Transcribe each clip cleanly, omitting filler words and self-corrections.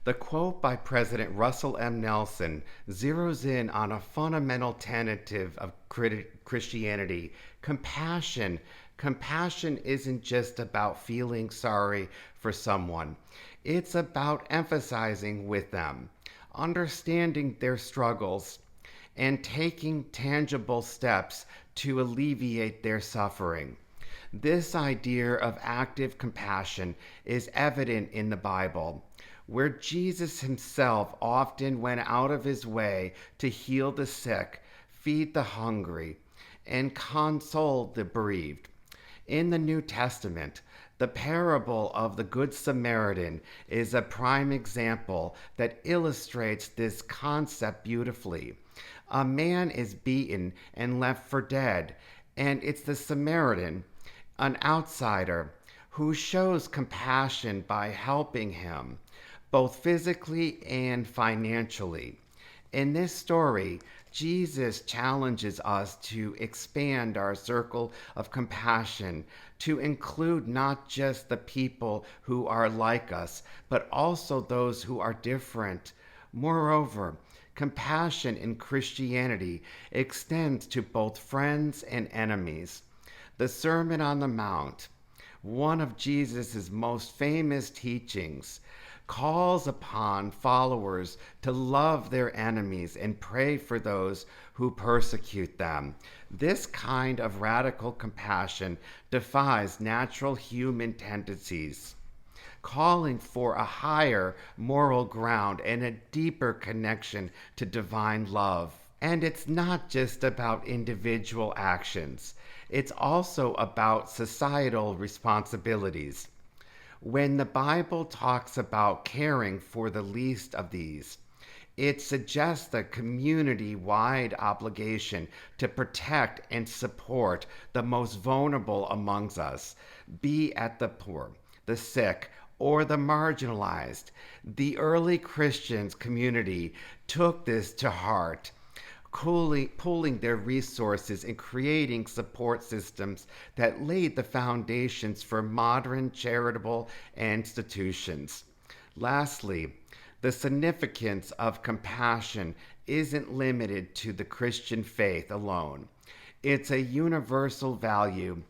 The quote by President Russell M. Nelson zeroes in on a fundamental tenet of Christianity: compassion. Compassion isn't just about feeling sorry for someone, it's about emphasizing with them, understanding their struggles, and taking tangible steps to alleviate their suffering. This idea of active compassion is evident in the Bible, where Jesus himself often went out of his way to heal the sick, feed the hungry, and console the bereaved. In the New Testament, the parable of the Good Samaritan is a prime example that illustrates this concept beautifully. A man is beaten and left for dead, and it's the Samaritan, an outsider, who shows compassion by helping him, both physically and financially. In this story, Jesus challenges us to expand our circle of compassion to include not just the people who are like us, but also those who are different. Moreover, compassion in Christianity extends to both friends and enemies. The Sermon on the Mount, one of Jesus' most famous teachings, calls upon followers to love their enemies and pray for those who persecute them. This kind of radical compassion defies natural human tendencies, calling for a higher moral ground and a deeper connection to divine love. And it's not just about individual actions, it's also about societal responsibilities. When the Bible talks about caring for the least of these, it suggests a community wide obligation to protect and support the most vulnerable amongst us, be it the poor, the sick, or the marginalized. The early Christians community took this to heart, pooling their resources and creating support systems that laid the foundations for modern charitable institutions. Lastly, the significance of compassion isn't limited to the Christian faith alone. It's a universal value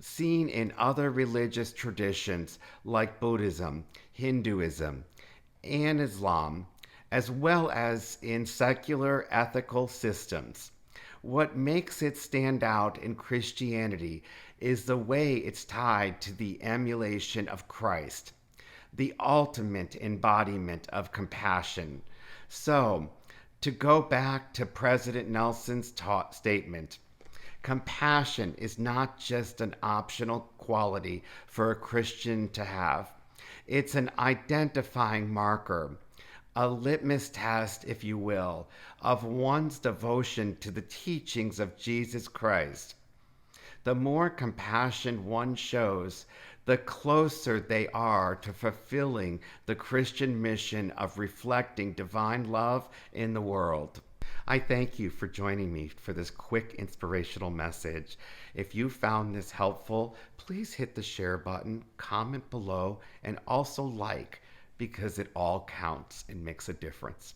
seen in other religious traditions like Buddhism, Hinduism, and Islam, as well as in secular ethical systems. What makes it stand out in Christianity is the way it's tied to the emulation of Christ, the ultimate embodiment of compassion. So, to go back to President Nelson's statement, compassion is not just an optional quality for a Christian to have. It's an identifying marker, a litmus test, if you will, of one's devotion to the teachings of Jesus Christ. The more compassion one shows, the closer they are to fulfilling the Christian mission of reflecting divine love in the world. I thank you for joining me for this quick inspirational message. If you found this helpful, please hit the share button, comment below, and also like, because it all counts and makes a difference.